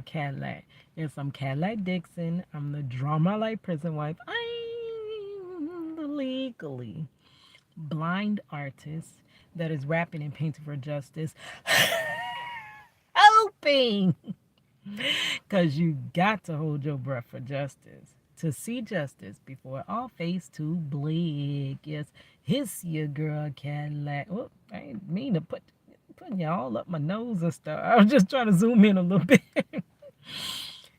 Cadillac. Yes, I'm Cadillac Dixon. I'm the Drama Life prison wife. I'm the legally blind artist that is rapping and painting for justice. Hoping. Because you got to hold your breath for justice. To see justice before all face too bleak. Yes, hiss your girl Cadillac. Oh, I ain't mean to putting you all up my nose and stuff. I was just trying to zoom in a little bit.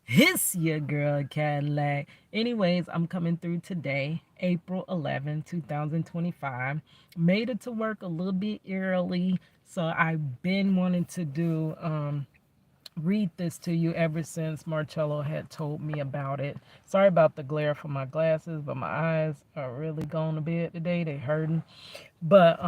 Hiss your girl Cadillac. Anyways, I'm coming through today, April 11, 2025. Made it to work a little bit early. So I've been wanting to do read this to you ever since Marcello had told me about it. Sorry about the glare from my glasses, but my eyes are really going a bit today. They hurting. But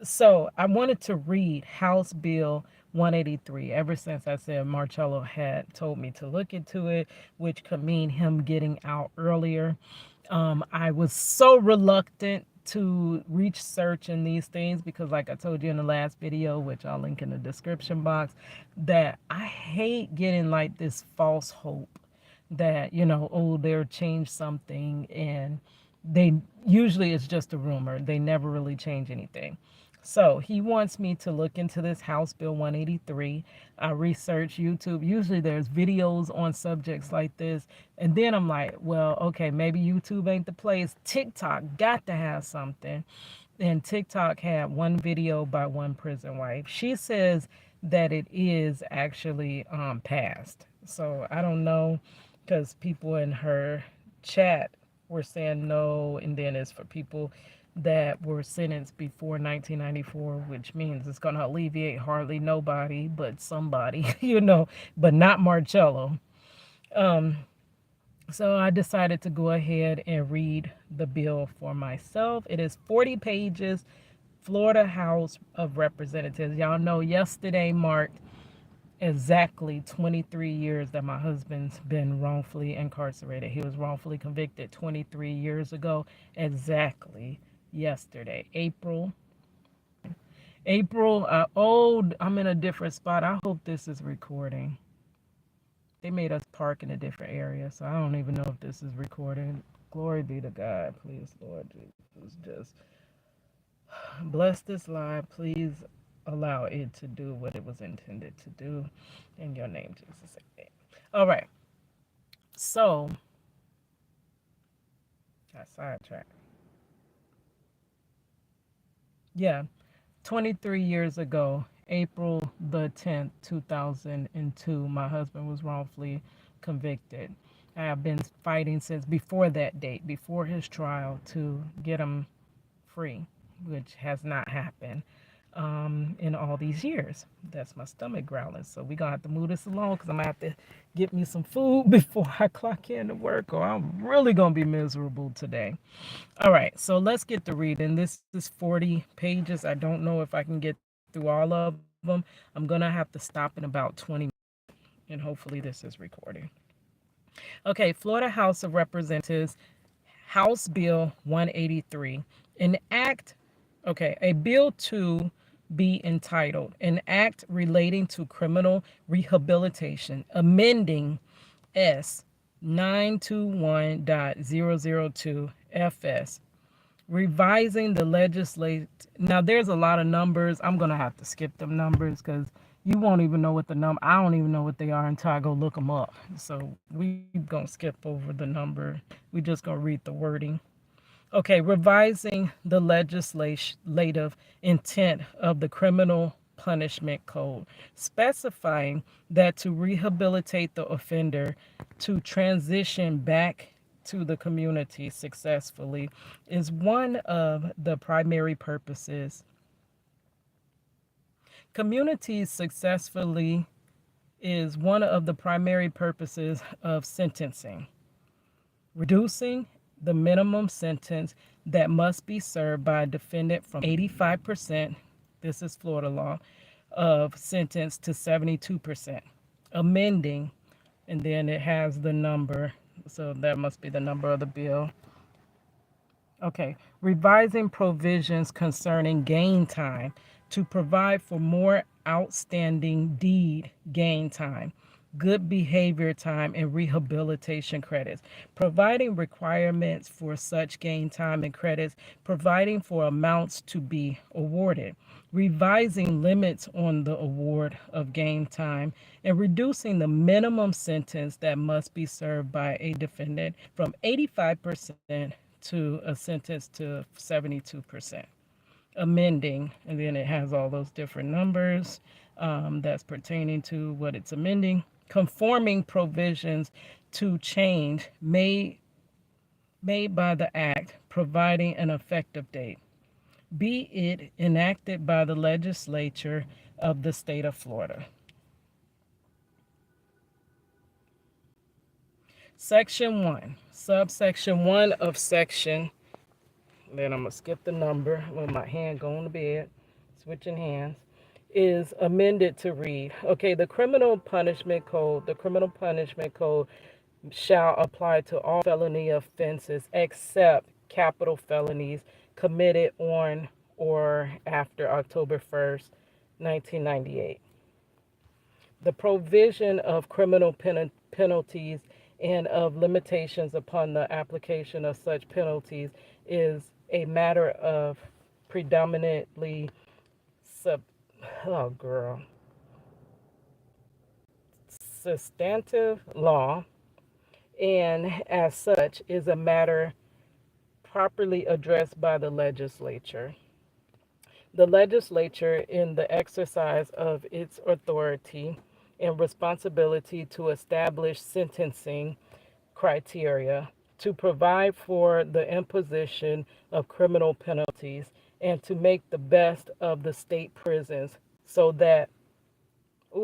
so I wanted to read House Bill 183 ever since I said Marcello had told me to look into it, which could mean him getting out earlier. I was so reluctant to research in these things because, like I told you in the last video, which I'll link in the description box, that I hate getting like this false hope that, oh, they'll change something, and they usually it's just a rumor. They never really change anything. So he wants me to look into this House Bill 183. I research YouTube. Usually there's videos on subjects like this. And then I'm like, well, okay, maybe YouTube ain't the place. TikTok got to have something. And TikTok had one video by one prison wife. She says that it is actually passed. So I don't know, because people in her chat were saying no, and then it's for people that were sentenced before 1994, which means it's going to alleviate hardly nobody but somebody, but not Marcello. So I decided to go ahead and read the bill for myself. It is 40 pages, Florida House of Representatives. Y'all know yesterday marked exactly 23 years that my husband's been wrongfully incarcerated. He was wrongfully convicted 23 years ago, exactly yesterday, April. I'm in a different spot. I hope this is recording. They made us park in a different area, so I don't even know if this is recording. Glory be to God. Please, Lord Jesus, just bless this live. Please allow it to do what it was intended to do. In your name, Jesus. Amen. All right. So, got sidetracked. Yeah. 23 years ago, April the 10th, 2002, my husband was wrongfully convicted. I have been fighting since before that date, before his trial, to get him free, which has not happened in all these years. That's my stomach growling. So we're going to have to move this along because I'm going to have to get me some food before I clock in to work, or I'm really going to be miserable today. All right, so let's get to reading. This is 40 pages. I don't know if I can get through all of them. I'm going to have to stop in about 20 minutes, and hopefully this is recording. Okay, Florida House of Representatives, House Bill 183. A bill to be entitled, an act relating to criminal rehabilitation, amending S 921.002 FS, revising the legislate. Now there's a lot of numbers. I'm gonna have to skip them numbers because you won't even know what the number. I don't even know what they are until I go look them up. So we gonna skip over the number. We just gonna read the wording. Okay, revising the legislative intent of the criminal punishment code, specifying that to rehabilitate the offender to transition back to the community successfully is one of the primary purposes. Community successfully is one of the primary purposes of sentencing. Reducing the minimum sentence that must be served by a defendant from 85%, this is Florida law, of sentence to 72%. Amending, and then it has the number, so that must be the number of the bill. Okay, revising provisions concerning gain time to provide for more outstanding deed gain time, good behavior time, and rehabilitation credits, providing requirements for such gain time and credits, providing for amounts to be awarded, revising limits on the award of gain time, and reducing the minimum sentence that must be served by a defendant from 85% to a sentence to 72%. Amending, and then it has all those different numbers that's pertaining to what it's amending. Conforming provisions to change made by the act, providing an effective date, be it enacted by the legislature of the state of Florida. Section 1, subsection 1 of section, then I'm going to skip the number with my hand going to bed, switching hands, is amended to read, okay, the criminal punishment code shall apply to all felony offenses except capital felonies committed on or after October 1st, 1998. The provision of criminal penalties and of limitations upon the application of such penalties is a matter of predominantly sub oh girl substantive law, and as such is a matter properly addressed by the legislature. The legislature, in the exercise of its authority and responsibility to establish sentencing criteria, to provide for the imposition of criminal penalties, and to make the best of the state prisons so that,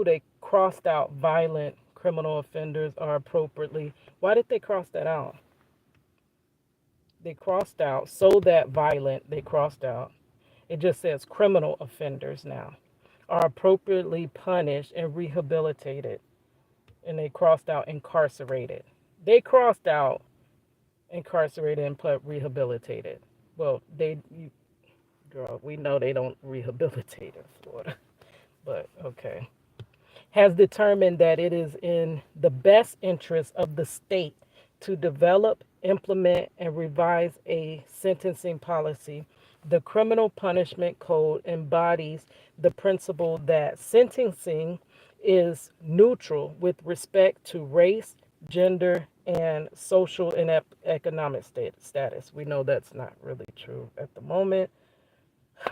they crossed out violent criminal offenders are appropriately. Why did they cross that out? They crossed out so that violent, they crossed out. It just says criminal offenders now are appropriately punished and rehabilitated. And they crossed out incarcerated. They crossed out incarcerated and put rehabilitated. Well, girl, we know they don't rehabilitate in Florida, but okay. Has determined that it is in the best interest of the state to develop, implement, and revise a sentencing policy. The Criminal Punishment Code embodies the principle that sentencing is neutral with respect to race, gender, and social and economic status. We know that's not really true at the moment.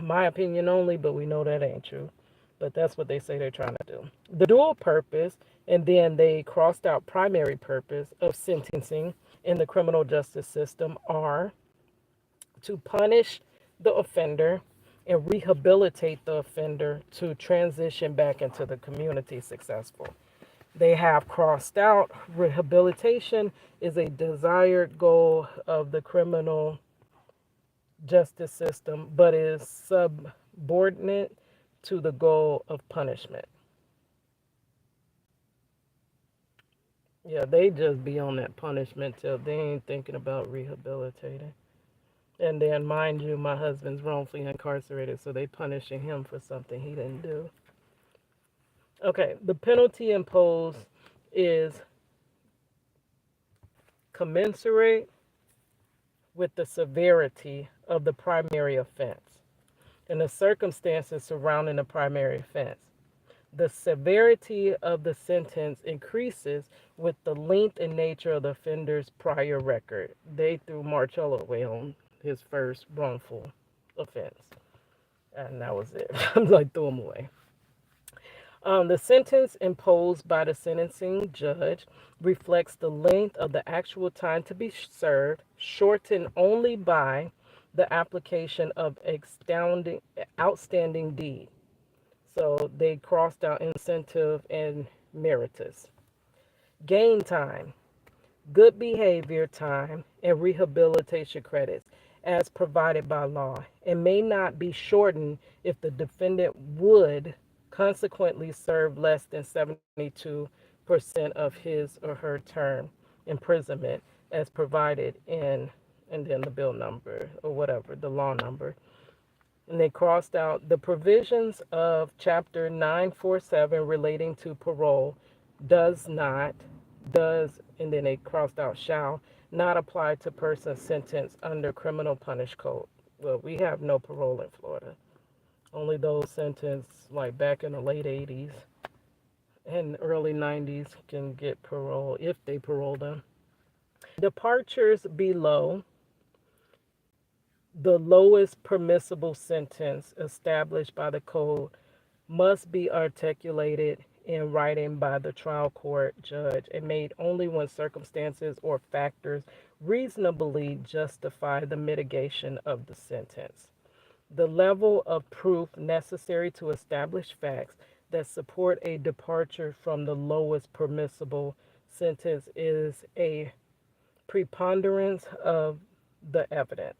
My opinion only, but we know that ain't true. But that's what they say they're trying to do. The dual purpose, and then they crossed out primary purpose of sentencing in the criminal justice system are to punish the offender and rehabilitate the offender to transition back into the community successful. They have crossed out rehabilitation is a desired goal of the criminal justice system, but is subordinate to the goal of punishment. Yeah, they just be on that punishment till they ain't thinking about rehabilitating. And then, mind you, my husband's wrongfully incarcerated, so they punishing him for something he didn't do. Okay, the penalty imposed is commensurate with the severity of the primary offense and the circumstances surrounding the primary offense. The severity of the sentence increases with the length and nature of the offender's prior record. They threw Marcello away on his first wrongful offense, and that was it. I'm like, threw him away. The sentence imposed by the sentencing judge reflects the length of the actual time to be served, shortened only by the application of outstanding deed. So they crossed out incentive and meritus. Gain time, good behavior time, and rehabilitation credits as provided by law, and may not be shortened if the defendant would consequently serve less than 72% of his or her term imprisonment as provided in, and then the bill number or whatever, the law number. And they crossed out the provisions of Chapter 947 relating to parole does not, does, and then they crossed out shall not apply to persons sentenced under criminal punish code. Well, we have no parole in Florida. Only those sentenced like back in the late 80s and early 90s can get parole if they parole them. Departures below the lowest permissible sentence established by the code must be articulated in writing by the trial court judge and made only when circumstances or factors reasonably justify the mitigation of the sentence. The level of proof necessary to establish facts that support a departure from the lowest permissible sentence is a preponderance of the evidence.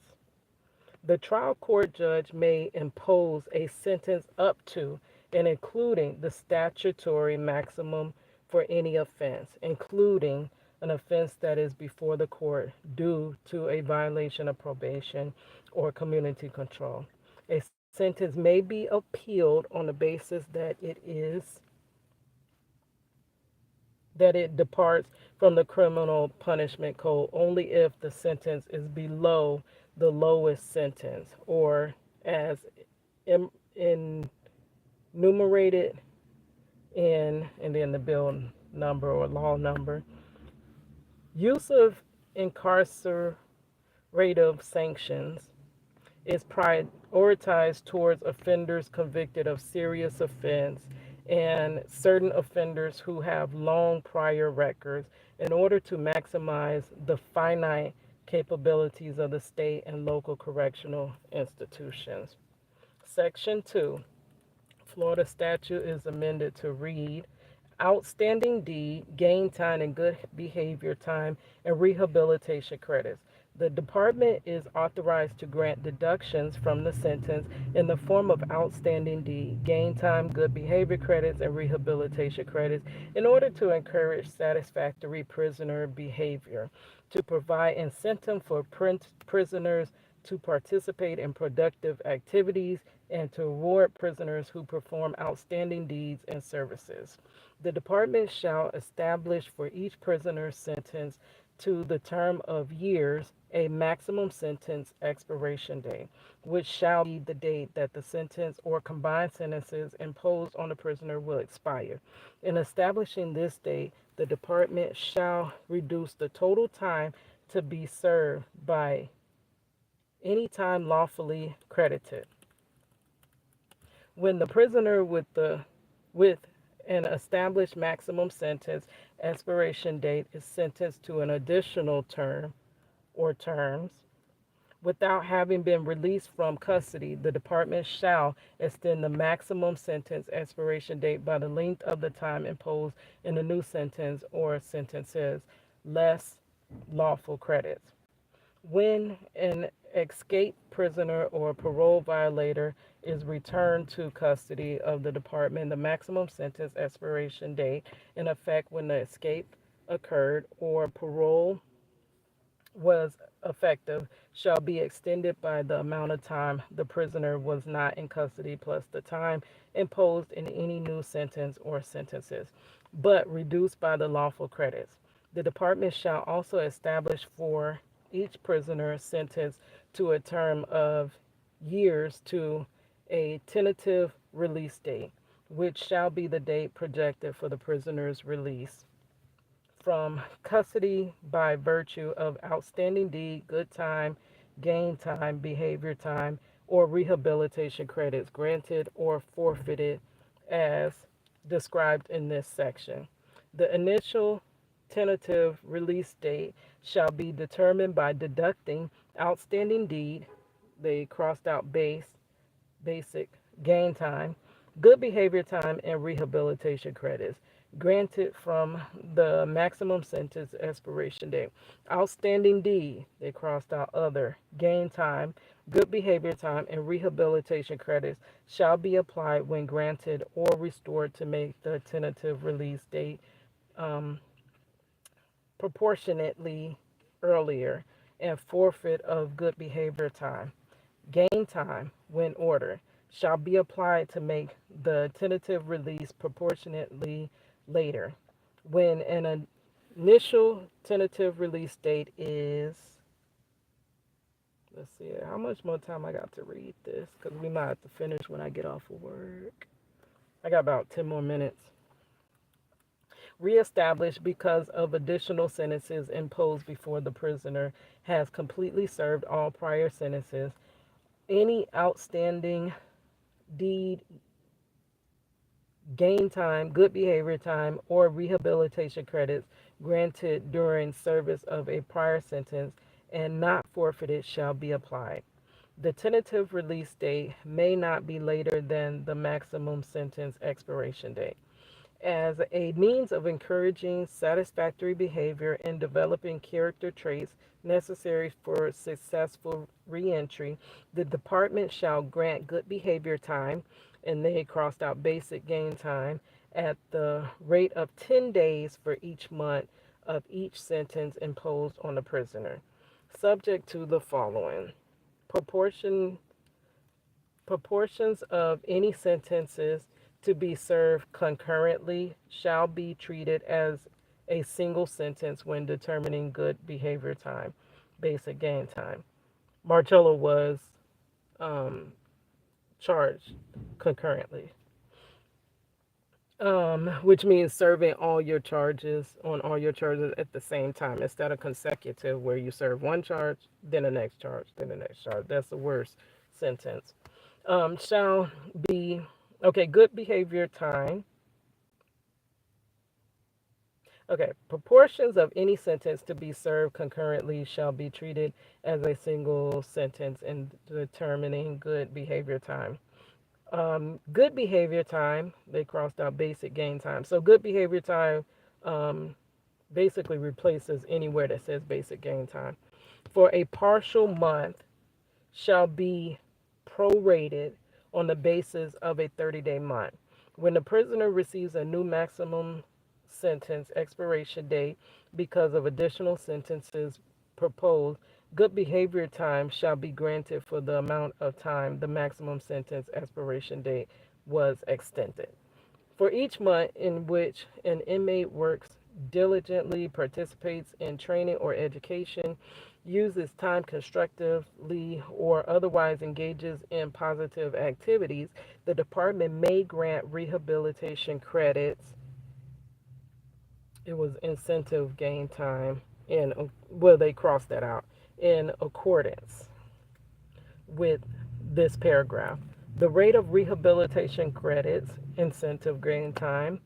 The trial court judge may impose a sentence up to and including the statutory maximum for any offense, including an offense that is before the court due to a violation of probation or community control. A sentence may be appealed on the basis that it departs from the criminal punishment code only if the sentence is below the lowest sentence or as enumerated in and then the bill number or law number. Use of incarcerative sanctions is prioritized towards offenders convicted of serious offense and certain offenders who have long prior records in order to maximize the finite capabilities of the state and local correctional institutions. Section 2, Florida statute is amended to read outstanding deed, gain time and good behavior time, and rehabilitation credits. The department is authorized to grant deductions from the sentence in the form of outstanding deed, gain time, good behavior credits, and rehabilitation credits in order to encourage satisfactory prisoner behavior, to provide incentive for prisoners to participate in productive activities, and to reward prisoners who perform outstanding deeds and services. The department shall establish for each prisoner sentenced to the term of years a maximum sentence expiration date, which shall be the date that the sentence or combined sentences imposed on the prisoner will expire. In establishing this date, the department shall reduce the total time to be served by any time lawfully credited. When the prisoner with an established maximum sentence expiration date is sentenced to an additional term or terms without having been released from custody, the department shall extend the maximum sentence expiration date by the length of the time imposed in the new sentence or sentences, less lawful credits. When an escaped prisoner or parole violator is returned to custody of the department, the maximum sentence expiration date in effect when the escape occurred or parole was effective shall be extended by the amount of time the prisoner was not in custody plus the time imposed in any new sentence or sentences, but reduced by the lawful credits. The department shall also establish for each prisoner sentenced to a term of years to a tentative release date, which shall be the date projected for the prisoner's release from custody by virtue of outstanding deed, good time, gain time, behavior time, or rehabilitation credits granted or forfeited as described in this section. The initial tentative release date shall be determined by deducting outstanding deed, they crossed out basic, gain time, good behavior time, and rehabilitation credits granted from the maximum sentence expiration date. Outstanding D, they crossed out other, gain time, good behavior time, and rehabilitation credits shall be applied when granted or restored to make the tentative release date um, proportionately earlier, and forfeit of good behavior time. Gain time, when ordered, shall be applied to make the tentative release proportionately later. when an initial tentative release date is, let's see, how much more time I got to read this? Because we might have to finish when I get off of work. I got about 10 more minutes. Reestablished because of additional sentences imposed before the prisoner has completely served all prior sentences. Any outstanding deed, gain time, good behavior time, or rehabilitation credits granted during service of a prior sentence and not forfeited shall be applied. The tentative release date may not be later than the maximum sentence expiration date. As a means of encouraging satisfactory behavior and developing character traits necessary for successful reentry, the department shall grant good behavior time, and they crossed out basic gain time, at the rate of 10 days for each month of each sentence imposed on the prisoner, subject to the following: proportion proportions of any sentences to be served concurrently shall be treated as a single sentence when determining good behavior time, basic gain time. Marcello was um, charged concurrently, which means serving all your charges on all your charges at the same time instead of consecutive, where you serve one charge, then the next charge, then the next charge. That's the worst sentence. Shall be, okay, good behavior time. Okay, proportions of any sentence to be served concurrently shall be treated as a single sentence in determining good behavior time. Good behavior time, they crossed out basic gain time. So good behavior time um, basically replaces anywhere that says basic gain time. For a partial month shall be prorated on the basis of a 30-day month. When the prisoner receives a new maximum sentence expiration date because of additional sentences proposed, good behavior time shall be granted for the amount of time the maximum sentence expiration date was extended. For each month in which an inmate works diligently, participates in training or education, uses time constructively, or otherwise engages in positive activities, the department may grant rehabilitation credits. It was incentive gain time, and well, they crossed that out, in accordance with this paragraph. The rate of rehabilitation credits, incentive gain time.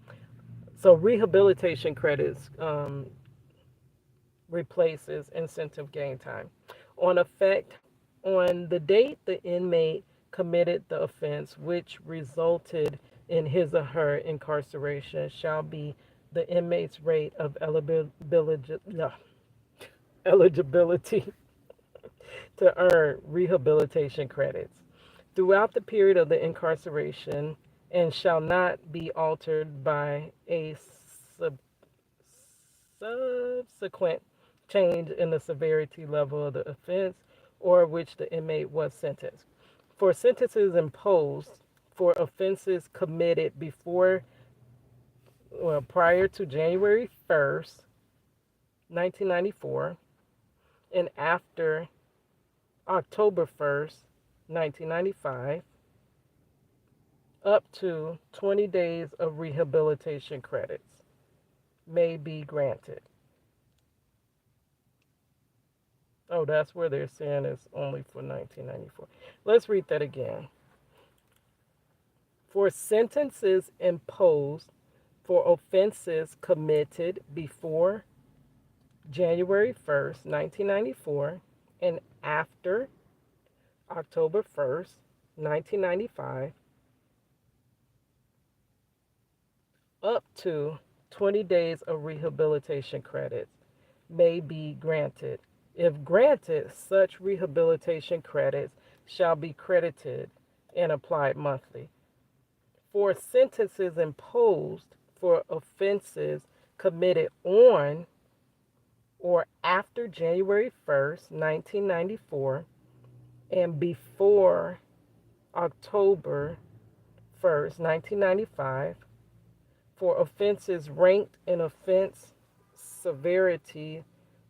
So rehabilitation credits replaces incentive gain time. On effect, on the date the inmate committed the offense which resulted in his or her incarceration shall be the inmate's rate of eligibility to earn rehabilitation credits throughout the period of the incarceration, and shall not be altered by a subsequent change in the severity level of the offense or which the inmate was sentenced. For sentences imposed for offenses committed before, well, prior to January 1st, 1994, and after October 1st, 1995, up to 20 days of rehabilitation credits may be granted. Oh, that's where they're saying it's only for 1994. Let's read that again. For sentences imposed for offenses committed before January 1st, 1994, and after October 1st, 1995, up to 20 days of rehabilitation credits may be granted. If granted, such rehabilitation credits shall be credited and applied monthly. For sentences imposed for offenses committed on or after January 1st, 1994, and before October 1st, 1995, For offenses ranked in offense severity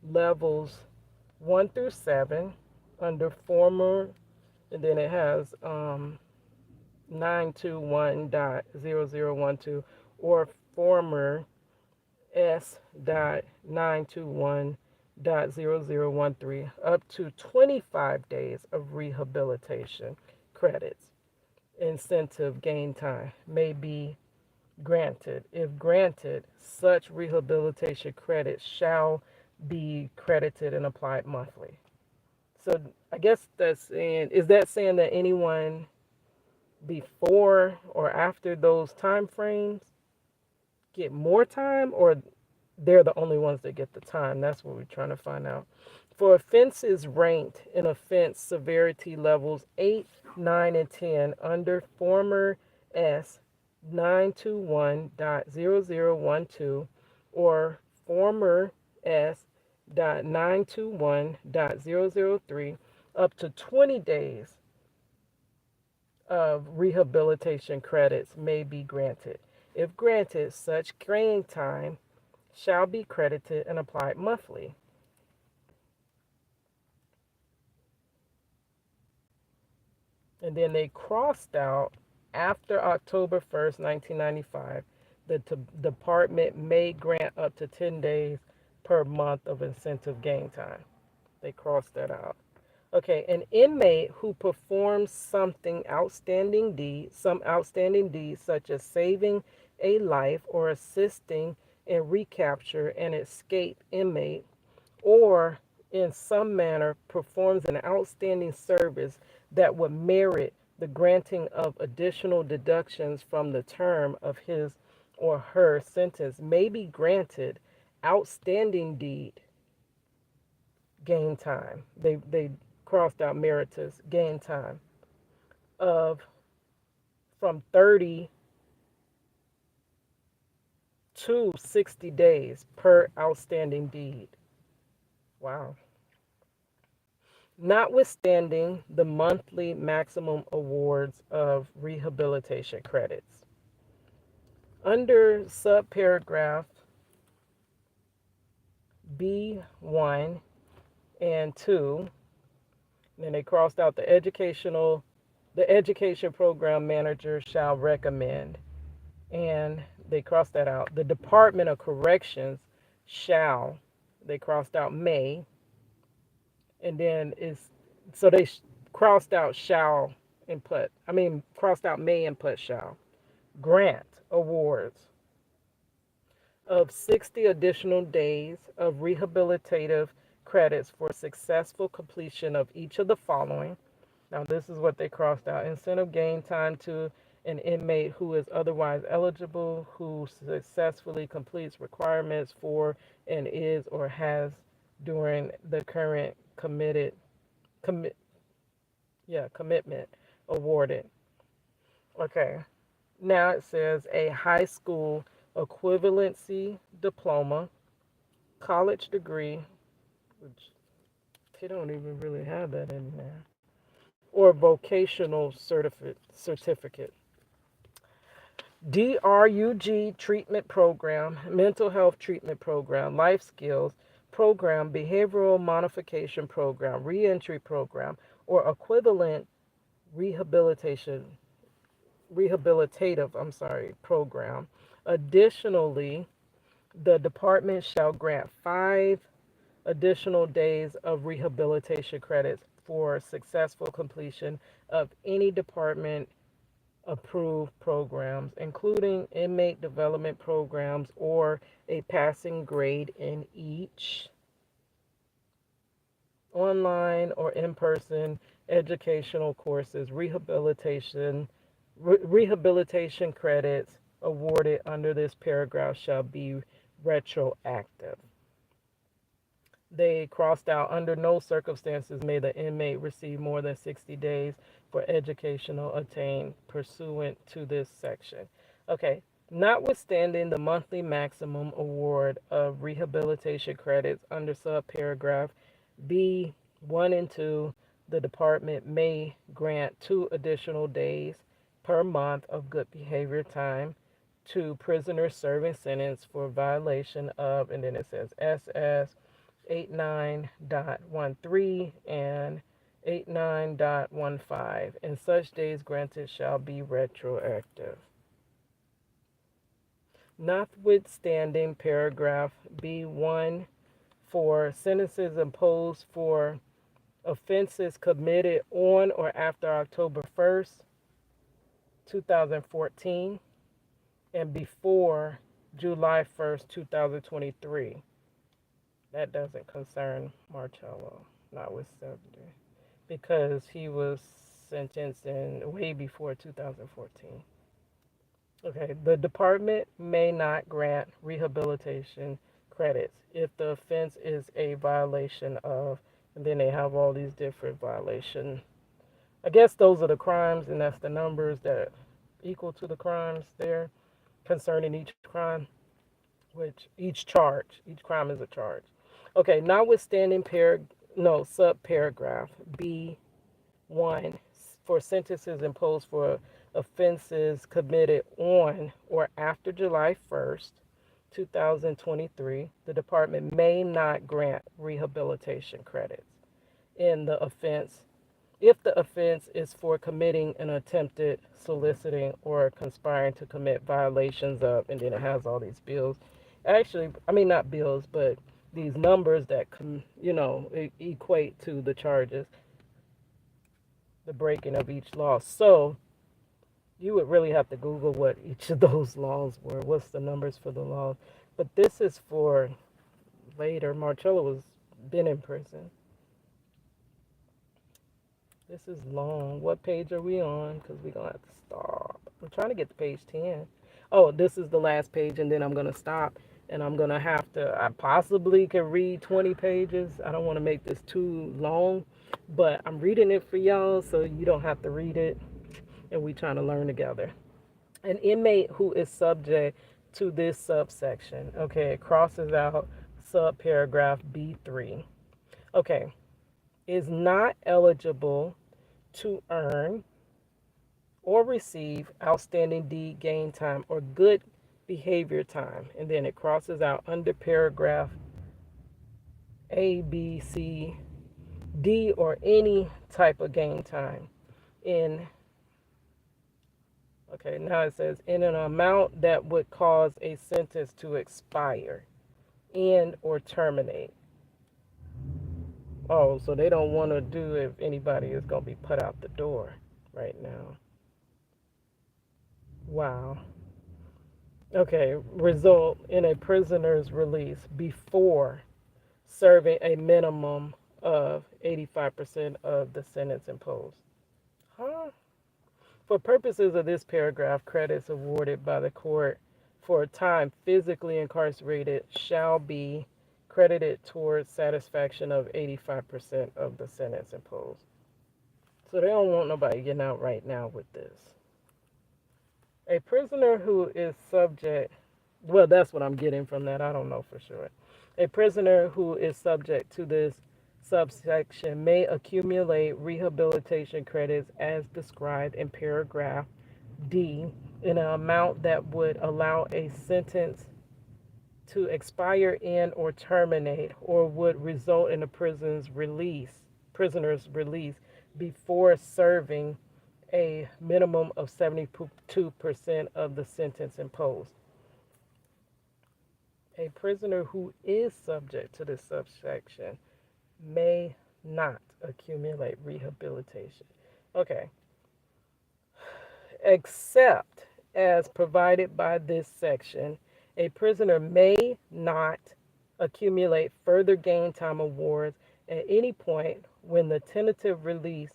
levels 1 through 7 under former, and then it has 921.0012 or former S.921.0013 up to 25 days of rehabilitation credits. Incentive gain time may be granted. If granted, such rehabilitation credits shall be credited and applied monthly. So I guess that's saying, is that saying that anyone before or after those time frames get more time, or they're the only ones that get the time? That's what we're trying to find out. For offenses ranked in offense severity levels 8, 9, and 10 under former S 921.0012 or former S 921.003 up to 20 days of rehabilitation credits may be granted. If granted, such gain time shall be credited and applied monthly. And then they crossed out after October 1st, 1995, the department may grant up to 10 days per month of incentive gain time. They crossed that out. Okay, an inmate who performs some outstanding deed such as saving a life or assisting in recapture an escaped inmate, or in some manner performs an outstanding service that would merit the granting of additional deductions from the term of his or her sentence may be granted outstanding deed gain time. They crossed out meritus gain time of from 30 to 60 days per outstanding deed. Wow. Notwithstanding the monthly maximum awards of rehabilitation credits. Under subparagraph B1 and 2, then they crossed out the education program manager shall recommend, and they crossed that out. The Department of Corrections shall, they crossed out may, and then so they crossed out shall and crossed out may and put shall. Grant awards of 60 additional days of rehabilitative credits for successful completion of each of the following. Now, this is what they crossed out. Incentive gain time to an inmate who is otherwise eligible, who successfully completes requirements for and is or has during the current commitment awarded. Okay. Now it says a high school equivalency diploma, college degree, which they don't even really have that in there, or vocational certificate. DRUG treatment program, mental health treatment program, life skills program, behavioral modification program, reentry program, or equivalent rehabilitative program. Additionally, the department shall grant 5 additional days of rehabilitation credits for successful completion of any department approved programs, including inmate development programs or a passing grade in each online or in-person educational courses. Rehabilitation credits awarded under this paragraph shall be retroactive. They crossed out, under no circumstances may the inmate receive more than 60 days for educational attained pursuant to this section. Okay, notwithstanding the monthly maximum award of rehabilitation credits under subparagraph B1 and 2, the department may grant 2 additional days per month of good behavior time to prisoners serving sentence for violation of, and then it says SS 89.13 and 89.15, and such days granted shall be retroactive. Notwithstanding paragraph B1 for sentences imposed for offenses committed on or after October 1st, 2014, and before July 1st, 2023. That doesn't concern Marcello, notwithstanding, because he was sentenced in way before 2014. Okay, the department may not grant rehabilitation credits if the offense is a violation of, and then they have all these different violations. I guess those are the crimes, and that's the numbers that equal to the crimes there concerning each crime, which each crime is a charge. Okay, notwithstanding subparagraph B1 for sentences imposed for offenses committed on or after July 1st, 2023, the department may not grant rehabilitation credits in the offense if the offense is for committing an attempted soliciting or conspiring to commit violations of, and then it has all these bills. Actually, I mean, not bills, but these numbers that equate to the charges, the breaking of each law. So you would really have to Google what each of those laws were. What's the numbers for the laws? But this is for later. Marcello was been in prison. This is long. What page are we on? Because we're going to have to stop. I'm trying to get to page 10. Oh, this is the last page, and then I'm going to stop. And I'm going to have to, I possibly can read 20 pages. I don't want to make this too long, but I'm reading it for y'all so you don't have to read it. And we trying to learn together. An inmate who is subject to this subsection, okay, it crosses out subparagraph B3. Okay, is not eligible to earn or receive outstanding deed gain time or good behavior time. And then it crosses out under paragraph A, B, C, D, or any type of gain time in, okay, now it says in an amount that would cause a sentence to expire and or terminate. Oh, so they don't want to do if anybody is going to be put out the door right now. Wow. Okay, result in a prisoner's release before serving a minimum of 85% of the sentence imposed. Huh? For purposes of this paragraph, credits awarded by the court for a time physically incarcerated shall be credited towards satisfaction of 85% of the sentence imposed. So they don't want nobody getting out right now with this. A prisoner who is subject, well, that's what I'm getting from that. I don't know for sure. A prisoner who is subject to this subsection may accumulate rehabilitation credits as described in paragraph D in an amount that would allow a sentence to expire in or terminate or would result in a prisoner's release before serving a minimum of 72% of the sentence imposed. A prisoner who is subject to this subsection may not accumulate rehabilitation. Okay. Except as provided by this section, a prisoner may not accumulate further gain time awards at any point when the tentative release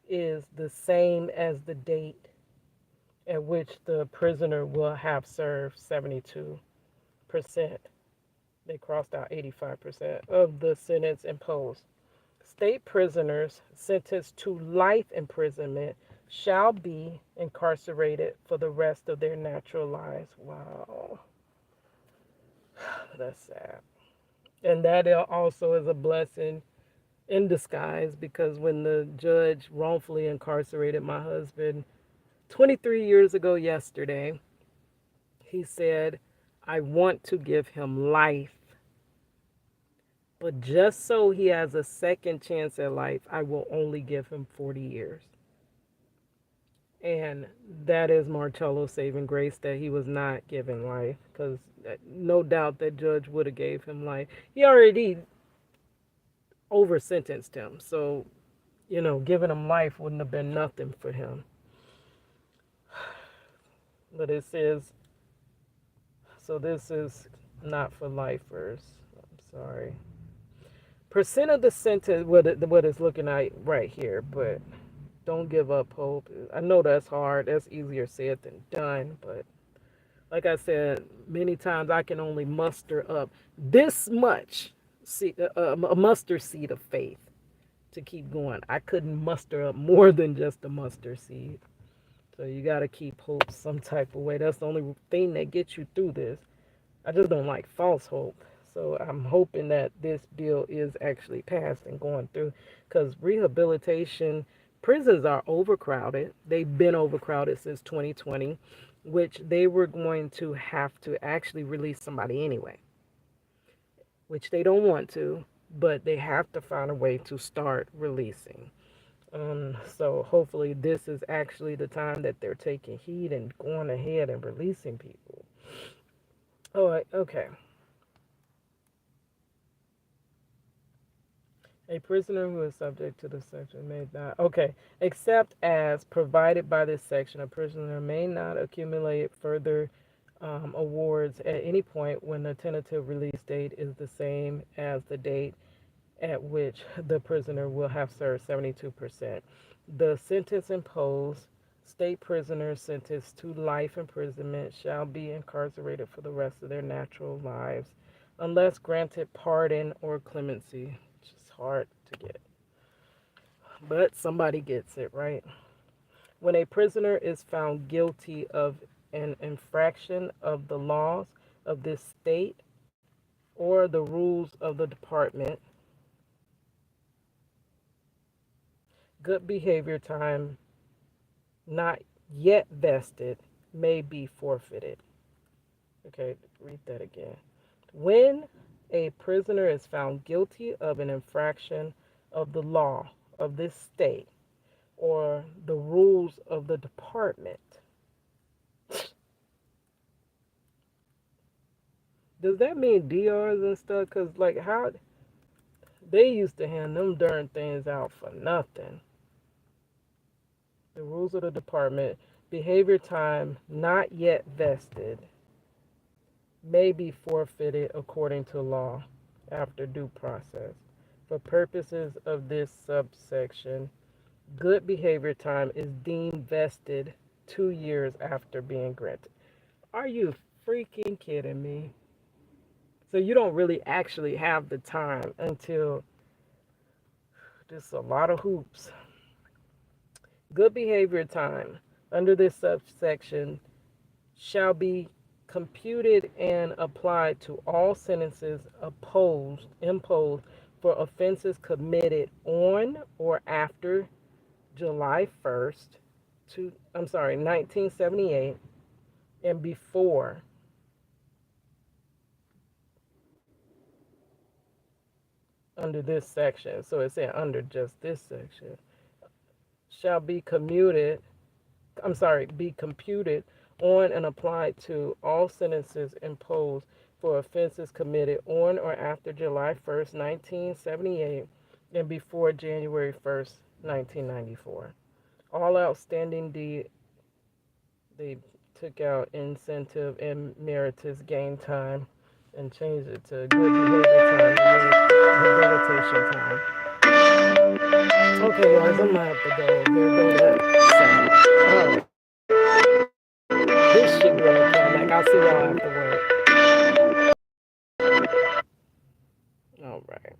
is the same as the date at which the prisoner will have served 72%. They crossed out 85% of the sentence imposed. State prisoners sentenced to life imprisonment shall be incarcerated for the rest of their natural lives. Wow. That's sad. And that also is a blessing in disguise, because when the judge wrongfully incarcerated my husband 23 years ago yesterday, He said, I want to give him life, but just so he has a second chance at life, I will only give him 40 years. And that is Marcello's saving grace, that he was not given life, because no doubt that judge would have gave him life. He already over sentenced him, so giving him life wouldn't have been nothing for him. But it says, so this is not for lifers. I'm sorry. Percent of the sentence, what it's looking at right here, but don't give up hope. I know that's hard. That's easier said than done, but like I said many times, I can only muster up this much, a mustard seed of faith to keep going. I couldn't muster up more than just a mustard seed. So you got to keep hope some type of way. That's the only thing that gets you through this. I just don't like false hope. So I'm hoping that this bill is actually passed and going through, because rehabilitation, prisons are overcrowded. They've been overcrowded since 2020, which they were going to have to actually release somebody anyway, which they don't want to, but they have to find a way to start releasing. So hopefully this is actually the time that they're taking heed and going ahead and releasing people. Oh, okay. A prisoner who is subject to this section may not, okay, except as provided by this section, a prisoner may not accumulate further awards at any point when the tentative release date is the same as the date at which the prisoner will have served 72%. The sentence imposed, state prisoners sentenced to life imprisonment shall be incarcerated for the rest of their natural lives unless granted pardon or clemency, which is hard to get. But somebody gets it, right? When a prisoner is found guilty of an infraction of the laws of this state or the rules of the department, good behavior time not yet vested may be forfeited. Okay, read that again. When a prisoner is found guilty of an infraction of the law of this state or the rules of the department, does that mean DRs and stuff? Because, like, how they used to hand them darn things out for nothing. The rules of the department, behavior time not yet vested, may be forfeited according to law after due process. For purposes of this subsection, good behavior time is deemed vested 2 years after being granted. Are you freaking kidding me? So you don't really actually have the time until, just a lot of hoops. Good behavior time under this subsection shall be computed and applied to all sentences imposed for offenses committed on or after July 1st, 1978, and before under this section. So it's saying under just this section shall be computed on and applied to all sentences imposed for offenses committed on or after July 1st, 1978 and before January 1st, 1994. All outstanding they took out incentive and meritorious gain time and changed it to good behavior time and rehabilitation time. Okay, guys, I'm gonna have to go. There go that sound. This shit gonna come back. I'll see y'all after work. All right.